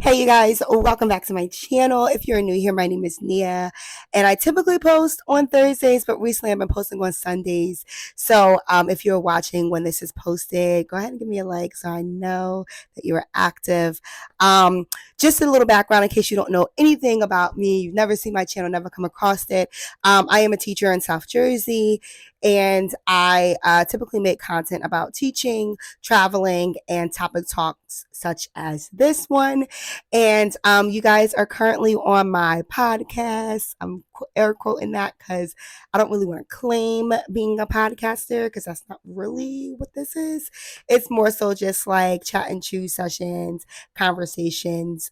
Hey you guys, welcome back to my channel. If you're new here, my name is Nia and I typically post on Thursdays, but recently I've been posting on Sundays. So if you're watching when this is posted, go ahead and give me a like so I know that you're active. Um, just a little background in case you don't know anything about me, you've never seen my channel, never come across it. I am a teacher in South Jersey and I typically make content about teaching, traveling, and topic talks such as this one. And you guys are currently on my podcast. I'm air quoting that because I don't really want to claim being a podcaster because that's not really what this is. It's more so just like chat and choose sessions, conversations,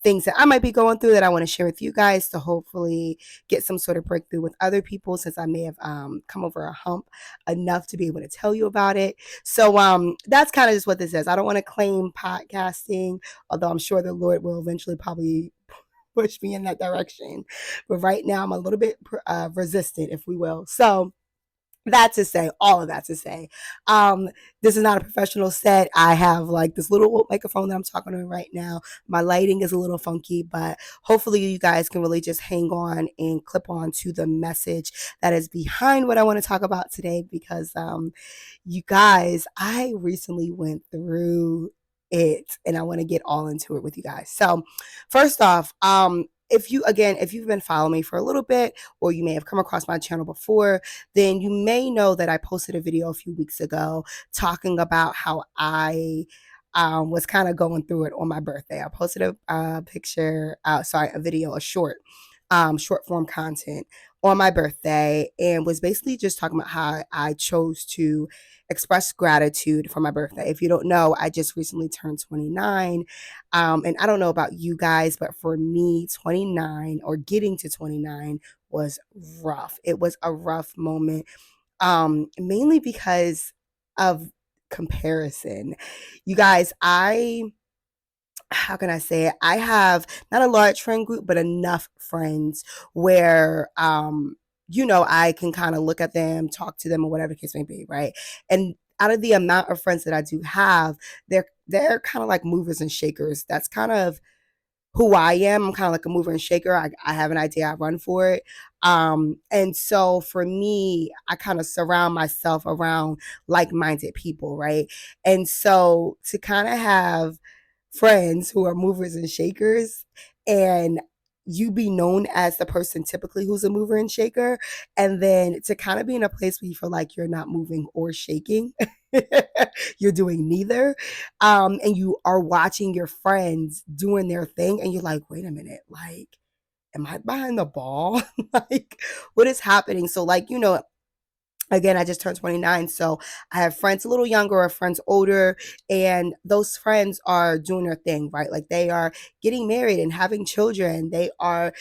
things that I might be going through that I want to share with you guys to hopefully get some sort of breakthrough with other people since I may have come over a hump enough to be able to tell you about it. So that's kind of just what this is. I don't want to claim podcasting, although I'm sure the Lord will eventually probably push me in that direction. But right now I'm a little bit resistant, if we will. So that to say, all of that to say, um, this is not a professional set. I have like this little microphone that I'm talking to right now. My lighting is a little funky, but hopefully you guys can really just hang on and clip on to the message that is behind what I want to talk about today because you guys, I recently went through it and I want to get all into it with you guys. So first off, if you've been following me for a little bit or you may have come across my channel before, then you may know that I posted a video a few weeks ago talking about how I was kind of going through it on my birthday. I posted a video, short form content on my birthday and was basically just talking about how I chose to express gratitude for my birthday. If you don't know, I just recently turned 29. And I don't know about you guys, but for me, 29 or getting to 29 was rough. It was a rough moment, mainly because of comparison. You guys, how can I say it? I have not a large friend group, but enough friends where, I can kind of look at them, talk to them, or whatever the case may be, right? And out of the amount of friends that I do have, they're kind of like movers and shakers. That's kind of who I am. I'm kind of like a mover and shaker. I have an idea, I run for it. And so for me, I kind of surround myself around like-minded people, right? And so to kind of have friends who are movers and shakers and you be known as the person typically who's a mover and shaker, and then to kind of be in a place where you feel like you're not moving or shaking, you're doing neither, and you are watching your friends doing their thing and you're like, wait a minute, like, am I behind the ball? Like, what is happening? So like, again, I just turned 29, so I have friends a little younger or friends older, and those friends are doing their thing, right? Like they are getting married and having children. They are,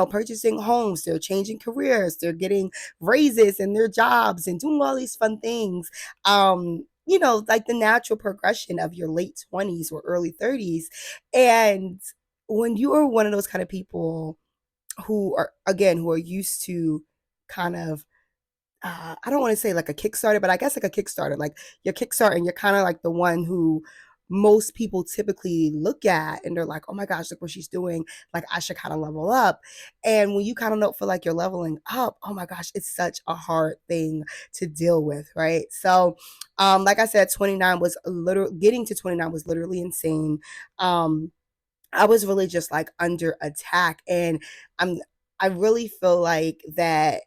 purchasing homes. They're changing careers. They're getting raises in their jobs and doing all these fun things. Like the natural progression of your late 20s or early 30s. And when you are one of those kind of people who are used to kind of I don't want to say like a Kickstarter, but I guess like a Kickstarter. Like you're Kickstarter and you're kind of like the one who most people typically look at and they're like, oh my gosh, look what she's doing. Like I should kind of level up. And when you kind of don't feel like you're leveling up, oh my gosh, it's such a hard thing to deal with, right? So, like I said, 29 was literally getting to 29 was literally insane. I was really just like under attack, and I'm I really feel like that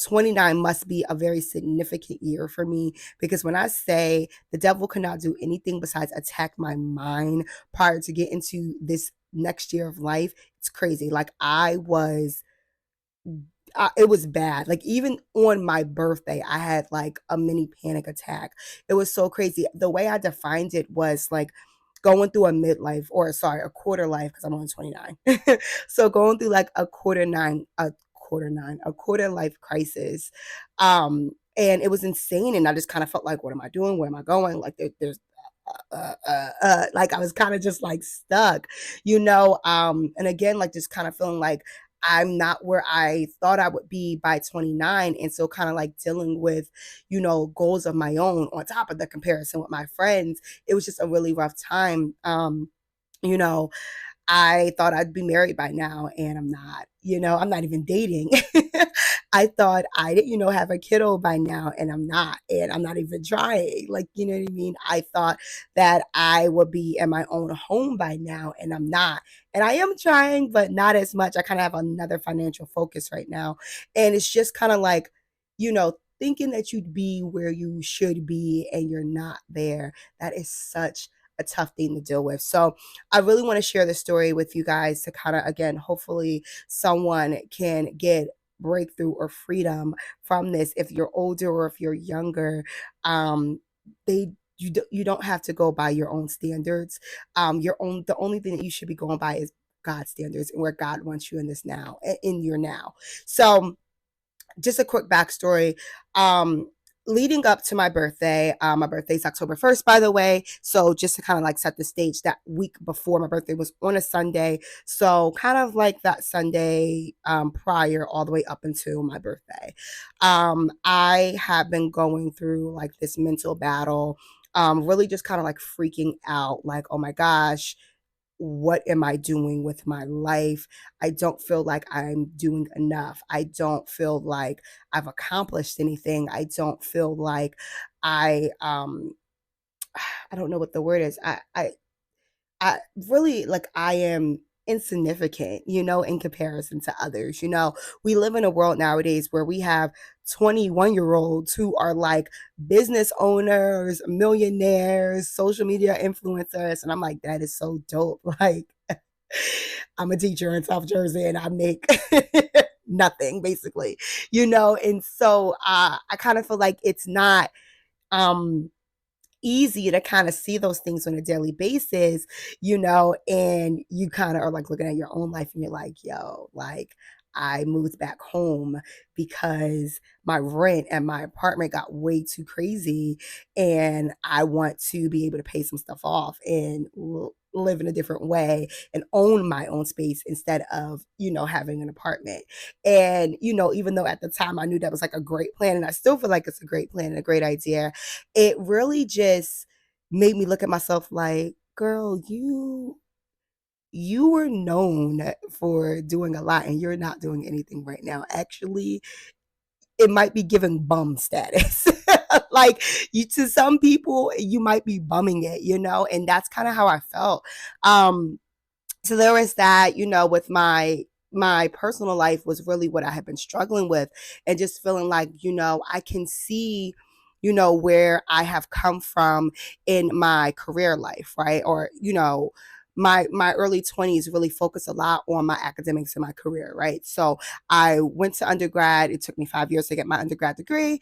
29 must be a very significant year for me because when I say the devil cannot do anything besides attack my mind prior to get into this next year of life, it's crazy. Like it was bad. Like even on my birthday, I had like a mini panic attack. It was so crazy. The way I defined it was like going through a quarter life because I'm only 29. So going through like a quarter life crisis. And it was insane. And I just kind of felt like, what am I doing? Where am I going? Like there's like I was kind of just like stuck, and again, like just kind of feeling like I'm not where I thought I would be by 29. And so kind of like dealing with, goals of my own on top of the comparison with my friends. It was just a really rough time. You know, I thought I'd be married by now, and I'm not. I'm not even dating. I thought I'd, have a kiddo by now, and I'm not. And I'm not even trying. Like, you know what I mean? I thought that I would be in my own home by now, and I'm not. And I am trying, but not as much. I kind of have another financial focus right now. And it's just kind of like, thinking that you'd be where you should be and you're not there. That is such a tough thing to deal with. So, I really want to share this story with you guys to kind of, again, hopefully someone can get breakthrough or freedom from this. If you're older or if you're younger, they you don't have to go by your own standards. The only thing that you should be going by is God's standards and where God wants you in this now, in your now. So just a quick backstory. Leading up to my birthday's October 1st, by the way. So just to kind of like set the stage, that week before my birthday was on a Sunday. So kind of like that Sunday prior, all the way up until my birthday. I have been going through like this mental battle, really just kind of like freaking out, like, oh my gosh, what am I doing with my life? I don't feel like I'm doing enough. I don't feel like I've accomplished anything. I don't feel like I don't know what the word is. I really, like, I am insignificant, in comparison to others. We live in a world nowadays where we have 21-year-olds who are like business owners, millionaires, social media influencers. And I'm like, that is so dope. Like, I'm a teacher in South Jersey and I make nothing basically, And so I kind of feel like it's not um easy to kind of see those things on a daily basis, and you kind of are like looking at your own life and you're like, yo, like, I moved back home because my rent and my apartment got way too crazy, and I want to be able to pay some stuff off and live in a different way and own my own space instead of, having an apartment. And, even though at the time I knew that was like a great plan, and I still feel like it's a great plan and a great idea, it really just made me look at myself like, girl, you were known for doing a lot and you're not doing anything right now. Actually, it might be giving bum status. Like, you, to some people, you might be bumming it, and that's kind of how I felt. Um, so there was that, with my personal life was really what I had been struggling with, and just feeling like, I can see, where I have come from in my career life, right? Or, my early 20s really focused a lot on my academics and my career, right? So I went to undergrad. It took me 5 years to get my undergrad degree.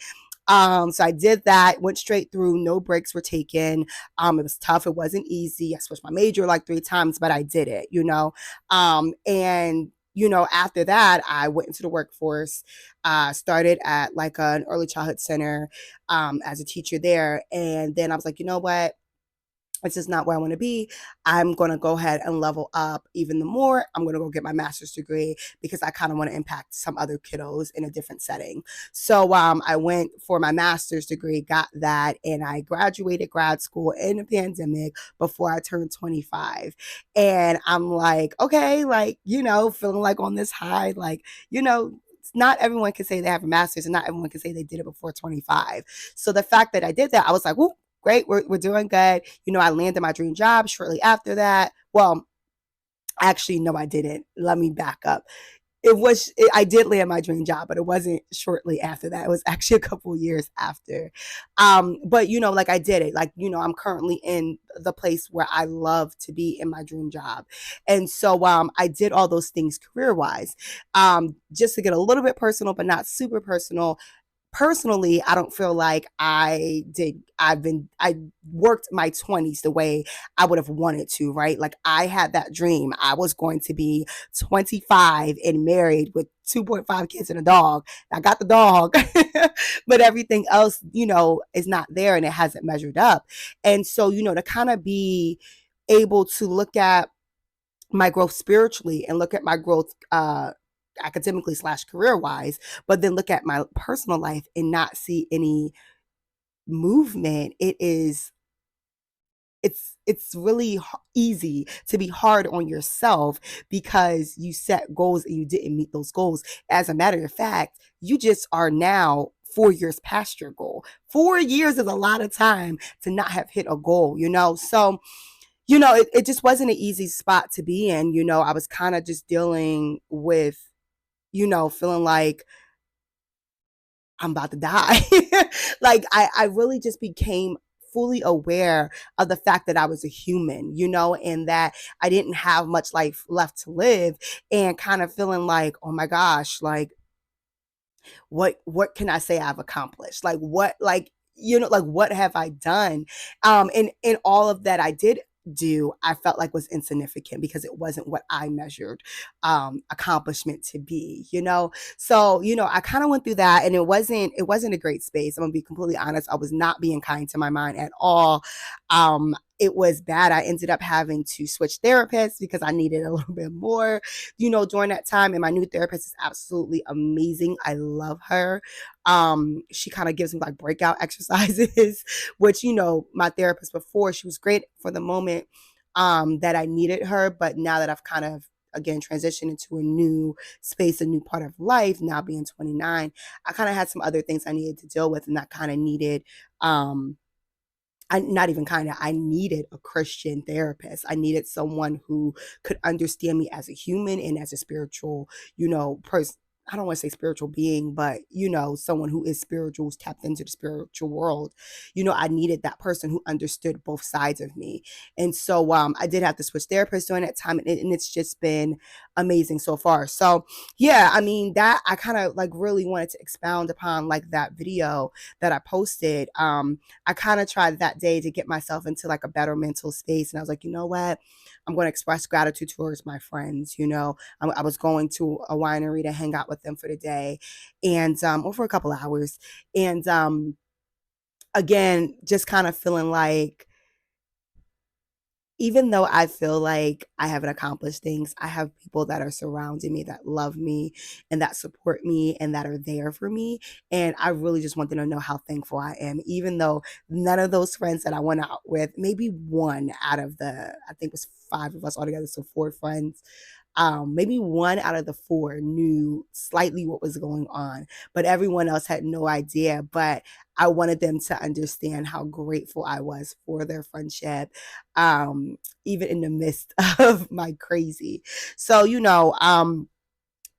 So I did that, went straight through, no breaks were taken. It was tough. It wasn't easy. I switched my major like 3 times, but I did it, and after that, I went into the workforce, started at like an early childhood center, as a teacher there. And then I was like, you know what? This is not where I want to be. I'm going to go ahead and level up even the more. I'm going to go get my master's degree because I kind of want to impact some other kiddos in a different setting. So I went for my master's degree, got that, and I graduated grad school in the pandemic before I turned 25. And I'm like, okay, like, feeling like on this high, like, not everyone can say they have a master's and not everyone can say they did it before 25. So the fact that I did that, I was like, whoop, great, we're doing good. I landed my dream job shortly after that. Well, actually, no, I didn't. Let me back up. I did land my dream job, but it wasn't shortly after that. It was actually a couple years after. But like, I did it. Like, I'm currently in the place where I love to be in my dream job. And so I did all those things career wise. Just to get a little bit personal, but not super personal. Personally, I don't feel like I worked my 20s the way I would have wanted to, right? Like, I had that dream. I was going to be 25 and married with 2.5 kids and a dog. I got the dog, but everything else, is not there and it hasn't measured up. And so, to kind of be able to look at my growth spiritually and look at my growth academically / career wise, but then look at my personal life and not see any movement, it is it's really easy to be hard on yourself because you set goals and you didn't meet those goals. As a matter of fact, you just are now 4 years past your goal. 4 years is a lot of time to not have hit a goal, So, it just wasn't an easy spot to be in. I was kind of just dealing with, feeling like I'm about to die. Like I really just became fully aware of the fact that I was a human, and that I didn't have much life left to live, and kind of feeling like, oh my gosh, like what can I say I've accomplished? Like what like like what have I done? And all of that I did do, I felt like was insignificant because it wasn't what I measured accomplishment to be, So, I kind of went through that, and it wasn't a great space. I'm gonna be completely honest. I was not being kind to my mind at all. It was bad. I ended up having to switch therapists because I needed a little bit more, during that time. And my new therapist is absolutely amazing. I love her. She kind of gives me like breakout exercises, which, my therapist before, she was great for the moment that I needed her. But now that I've kind of again transitioned into a new space, a new part of life, now being 29, I kind of had some other things I needed to deal with, and that kind of needed not even kind of, I needed a Christian therapist. I needed someone who could understand me as a human and as a spiritual, person. I don't want to say spiritual being, but someone who is spiritual, who's tapped into the spiritual world. I needed that person who understood both sides of me. And so I did have to switch therapists during that time, and it's just been amazing so far. So yeah, I mean, that I kind of like really wanted to expound upon, like that video that I posted. I kind of tried that day to get myself into like a better mental space. And I was like, you know what? I'm going to express gratitude towards my friends. I was going to a winery to hang out with them for the day, and or for a couple of hours. And again, just kind of feeling like, even though I feel like I haven't accomplished things, I have people that are surrounding me, that love me and that support me and that are there for me. And I really just want them to know how thankful I am, even though none of those friends that I went out with, maybe one out of I think it was five of us altogether, so four friends, maybe one out of the four knew slightly what was going on, but everyone else had no idea. But I wanted them to understand how grateful I was for their friendship, even in the midst of my crazy. So,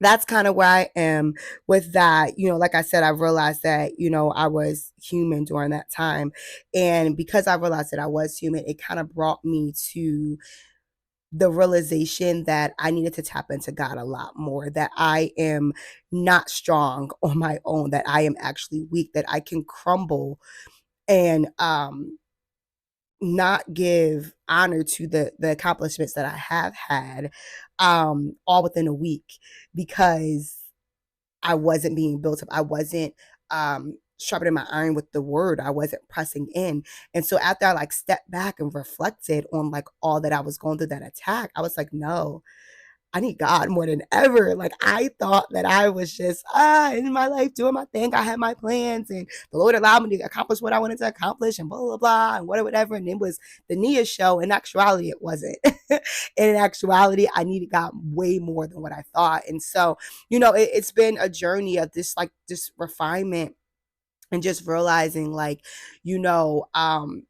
that's kind of where I am with that. Like I said, I realized that, I was human during that time. And because I realized that I was human, it kind of brought me to the realization that I needed to tap into God a lot more, that I am not strong on my own, that I am actually weak, that I can crumble and not give honor to the accomplishments that I have had all within a week, because I wasn't being built up. I wasn't sharpening my iron with the word. I wasn't pressing in. And so after I like stepped back and reflected on like all that I was going through that attack, I was like, no, I need God more than ever. Like I thought that I was just in my life doing my thing. I had my plans, and the Lord allowed me to accomplish what I wanted to accomplish, and blah blah blah and whatever. And it was the Nia show. In actuality, it wasn't. In actuality, I needed God way more than what I thought. And so, it's been a journey of this refinement, and just realizing like, you know, um,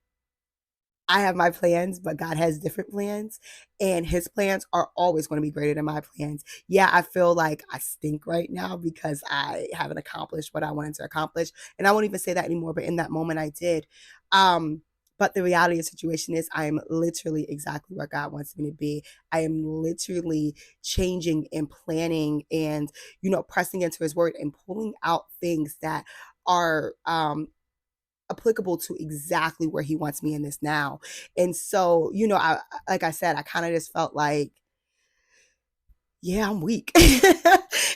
I have my plans, but God has different plans, and his plans are always going to be greater than my plans. Yeah, I feel like I stink right now because I haven't accomplished what I wanted to accomplish. And I won't even say that anymore, but in that moment I did. But the reality of the situation is I am literally exactly where God wants me to be. I am literally changing and planning and, pressing into his word and pulling out things that are applicable to exactly where he wants me in this now. And so, I like I said, I kind of just felt like, yeah, I'm weak.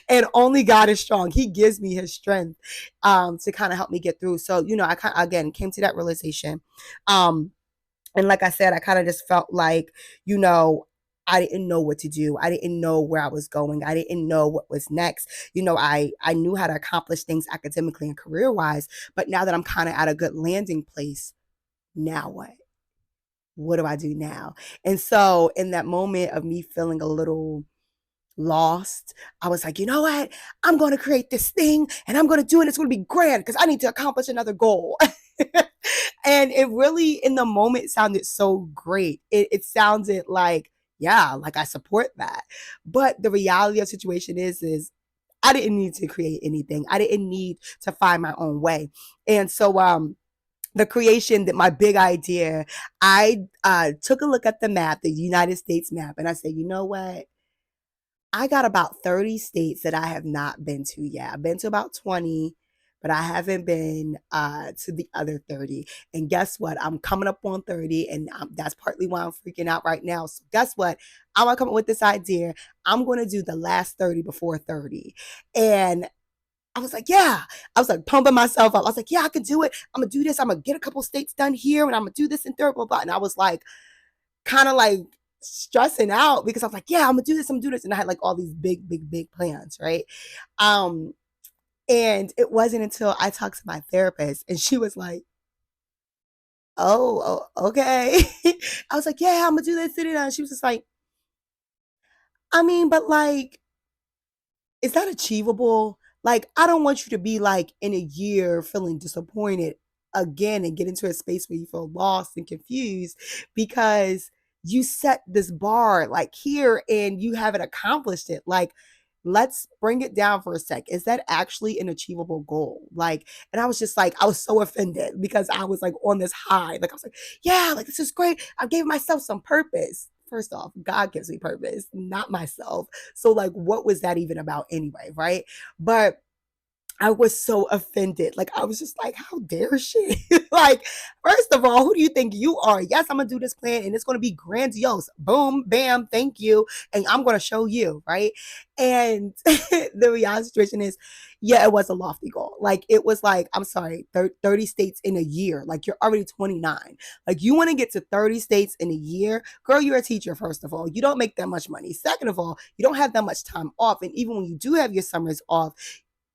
And only God is strong. He gives me his strength to kind of help me get through. So, I kind of again came to that realization. And like I said, I kind of just felt like, you know, I didn't know what to do. I didn't know where I was going. I didn't know what was next. I knew how to accomplish things academically and career wise, but now that I'm kind of at a good landing place, now what? what do I do now? And so in that moment of me feeling a little lost, I was like, you know what? I'm going to create this thing and I'm going to do it. It's going to be grand because I need to accomplish another goal. And it really, in the moment, sounded so great. It sounded like, yeah, like I support that. But the reality of the situation is I didn't need to create anything. I didn't need to find my own way. And so, the creation that my big idea, I took a look at the map, the United States map, and I said, you know what? I got about 30 states that I have not been to yet. I've been to about 20, but I haven't been to the other 30. And guess what? I'm coming up on 30, and that's partly why I'm freaking out right now. So, guess what? I'm going to come up with this idea. I'm going to do the last 30 before 30. And I was like, yeah. I was like pumping myself up. I was like, yeah, I can do it. I'm going to do this. I'm going to get a couple states done here, and I'm going to do this and third, blah, blah. And I was like, kind of like stressing out because I was like, yeah, I'm gonna do this, I'm gonna do this. And I had like all these big, big, big plans, right? Um, and it wasn't until I talked to my therapist and she was like, oh okay. I was like, yeah, I'm gonna do this, and she was just like, I mean, but like, is that achievable? Like, I don't want you to be like in a year feeling disappointed again and get into a space where you feel lost and confused because you set this bar like here and you haven't accomplished it. Like, let's bring it down for a sec. Is that actually an achievable goal? Like, and I was just like, I was so offended because I was like on this high. Like, I was like, yeah, like this is great. I gave myself some purpose. First off, God gives me purpose, not myself. So, like, what was that even about anyway? Right. But I was so offended. Like, I was just like, how dare she? Like, first of all, who do you think you are? Yes, I'm going to do this plan and it's going to be grandiose. Boom, bam, thank you. And I'm going to show you, right? And the reality situation is, yeah, it was a lofty goal. Like, it was like, I'm sorry, 30 states in a year. Like, you're already 29. Like, you want to get to 30 states in a year? Girl, you're a teacher, first of all. You don't make that much money. Second of all, you don't have that much time off. And even when you do have your summers off,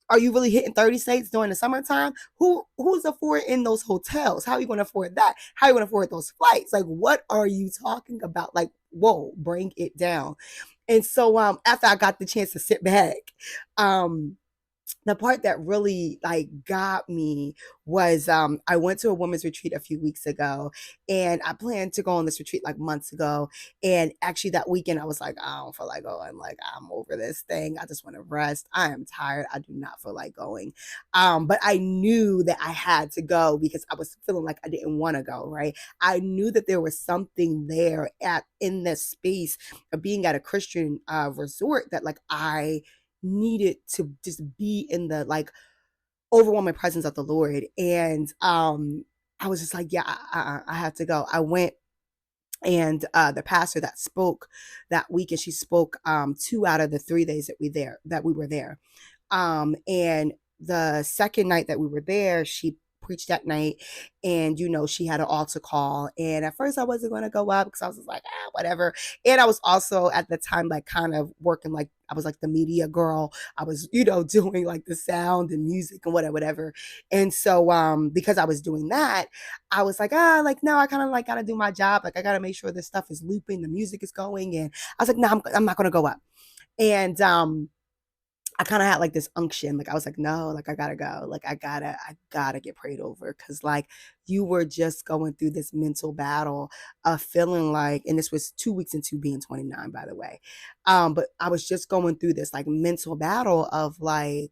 are you really hitting 30 states during the summertime? Who's affording those hotels? How are you going to afford that? How are you going to afford those flights? Like, what are you talking about? Like, whoa, bring it down. And so after I got the chance to sit back, um, the part that really like got me was I went to a women's retreat a few weeks ago, and I planned to go on this retreat like months ago. And actually that weekend I was like, I don't feel like going. Like, I'm over this thing. I just want to rest. I am tired. I do not feel like going. But I knew that I had to go because I was feeling like I didn't want to go, right? I knew that there was something there at in this space of being at a Christian resort that like I needed to just be in the like overwhelming presence of the Lord. And I was just like, yeah, I have to go. I went, and the pastor that spoke that week, and she spoke 2 out of the 3 days that we were there. And the second night that we were there, she preached that night, and she had an altar call. And at first I wasn't going to go up because I was just like, whatever. And I was also at the time like kind of working, like I was like the media girl. I was doing like the sound and music and whatever. And so because I was doing that, I was like, like, no, I kind of like got to do my job. Like, I got to make sure this stuff is looping, the music is going. And I was like, no, I'm not going to go up. And I kind of had like this unction. Like, I was like, no, like I gotta go. Like, I gotta get prayed over. Cause like you were just going through this mental battle of feeling like, and this was 2 weeks into being 29, by the way. But I was just going through this like mental battle of like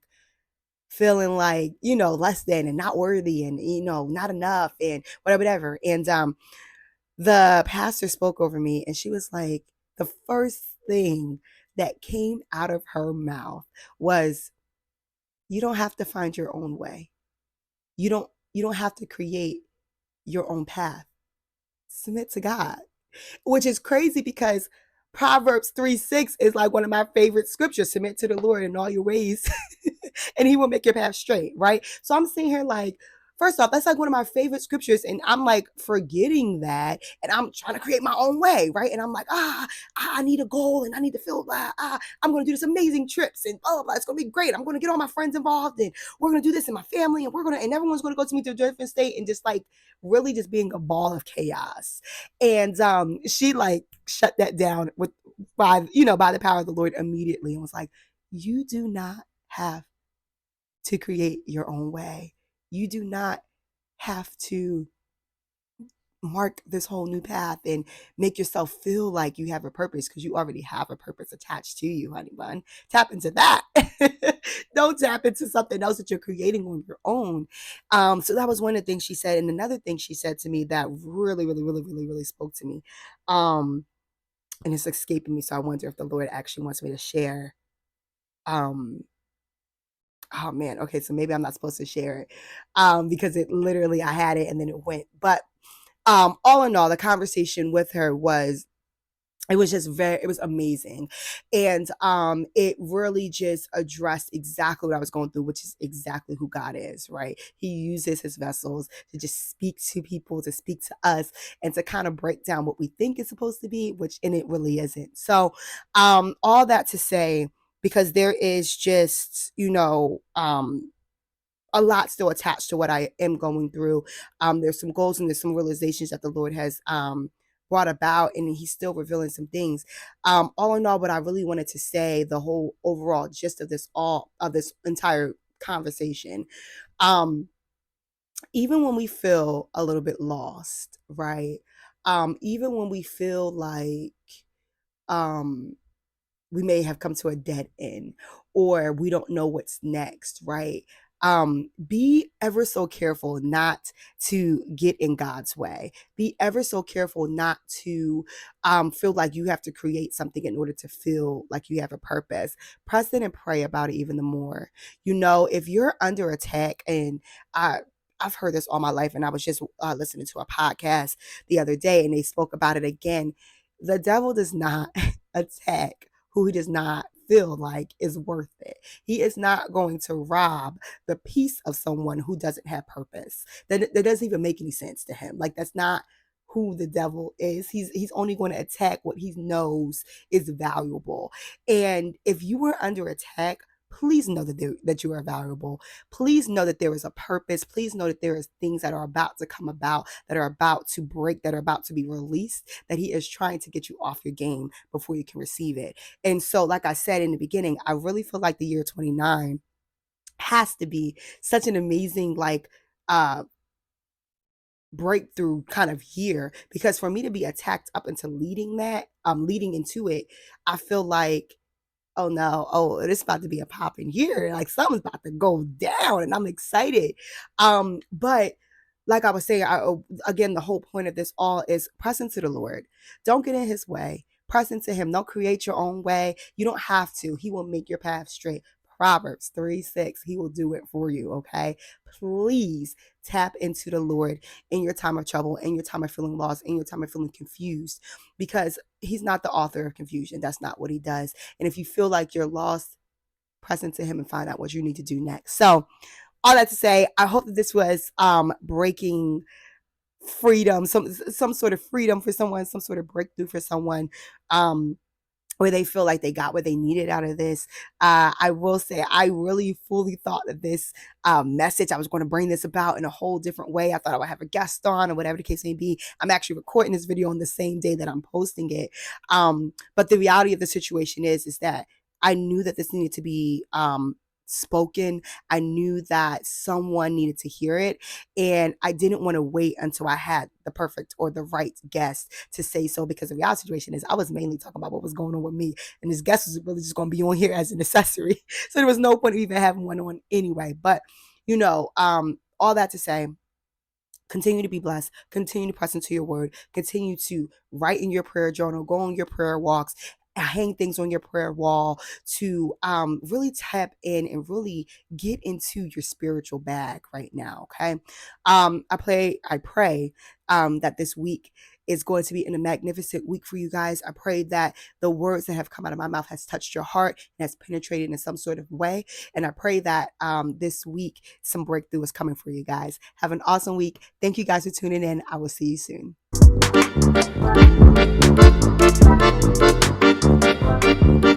feeling like, less than and not worthy and, not enough and whatever. And the pastor spoke over me, and she was like, the first thing that came out of her mouth was, you don't have to find your own way. You don't have to create your own path. Submit to God. Which is crazy because Proverbs 3:6 is like one of my favorite scriptures. Submit to the Lord in all your ways and he will make your path straight, right? So I'm sitting here like, First off, that's like one of my favorite scriptures. And I'm like forgetting that. And I'm trying to create my own way, right? And I'm like, I need a goal and I need to feel, I'm going to do this amazing trips and blah, blah, blah. It's going to be great. I'm going to get all my friends involved and we're going to do this in my family and and everyone's going to go to me to a different state and just like really just being a ball of chaos. And she like shut that down by the power of the Lord immediately and was like, you do not have to create your own way. You do not have to mark this whole new path and make yourself feel like you have a purpose, because you already have a purpose attached to you, honey bun. Tap into that. Don't tap into something else that you're creating on your own. So that was one of the things she said. And another thing she said to me that really, really, really, really, really spoke to me. And it's escaping me. So I wonder if the Lord actually wants me to share. Oh man, okay, so maybe I'm not supposed to share it because it literally, I had it and then it went. But all in all, the conversation with her it was amazing. And it really just addressed exactly what I was going through, which is exactly who God is, right? He uses his vessels to just speak to people, to speak to us, and to kind of break down what we think is supposed to be, and it really isn't. So all that to say, because there is just, a lot still attached to what I am going through. There's some goals and there's some realizations that the Lord has brought about, and he's still revealing some things. All in all, what I really wanted to say, the whole overall gist of this entire conversation, even when we feel a little bit lost, right? Even when we feel like we may have come to a dead end or we don't know what's next, right? Be ever so careful not to get in God's way. Be ever so careful not to feel like you have to create something in order to feel like you have a purpose. Press in and pray about it even the more. If you're under attack, and I've heard this all my life, and I was just listening to a podcast the other day, and they spoke about it again. The devil does not attack who he does not feel like is worth it. He is not going to rob the peace of someone who doesn't have purpose. That doesn't even make any sense to him. Like, that's not who the devil is. He's only going to attack what he knows is valuable. And if you were under attack, please know that you are valuable. Please know that there is a purpose. Please know that there is things that are about to come about, that are about to break, that are about to be released, that he is trying to get you off your game before you can receive it. And so, like I said in the beginning, I really feel like the year 29 has to be such an amazing, like, breakthrough kind of year, because for me to be attacked up into leading into it, I feel like, oh no, oh, it's about to be a popping year. Like, something's about to go down and I'm excited. But like I was saying, again, the whole point of this all is press into the Lord. Don't get in his way. Press into him. Don't create your own way. You don't have to. He will make your path straight. Proverbs 3:6, he will do it for you, okay? Please tap into the Lord in your time of trouble, in your time of feeling lost, in your time of feeling confused, because he's not the author of confusion. That's not what he does. And if you feel like you're lost, press into him and find out what you need to do next. So all that to say, I hope that this was breaking freedom, some sort of freedom for someone, some sort of breakthrough for someone, where they feel like they got what they needed out of this. I will say, I really fully thought that this message, I was going to bring this about in a whole different way. I thought I would have a guest on or whatever the case may be. I'm actually recording this video on the same day that I'm posting it. But the reality of the situation is that I knew that this needed to be spoken. I knew that someone needed to hear it, and I didn't want to wait until I had the perfect or the right guest to say so, because the reality situation is I was mainly talking about what was going on with me, and this guest was really just going to be on here as an accessory. So there was no point of even having one on anyway. But all that to say, continue to be blessed, continue to press into your word, continue to write in your prayer journal, go on your prayer walks, hang things on your prayer wall, to really tap in and really get into your spiritual bag right now. Okay. I pray that this week is going to be in a magnificent week for you guys. I pray that the words that have come out of my mouth has touched your heart and has penetrated in some sort of way. And I pray that this week some breakthrough is coming for you guys. Have an awesome week. Thank you guys for tuning in. I will see you soon.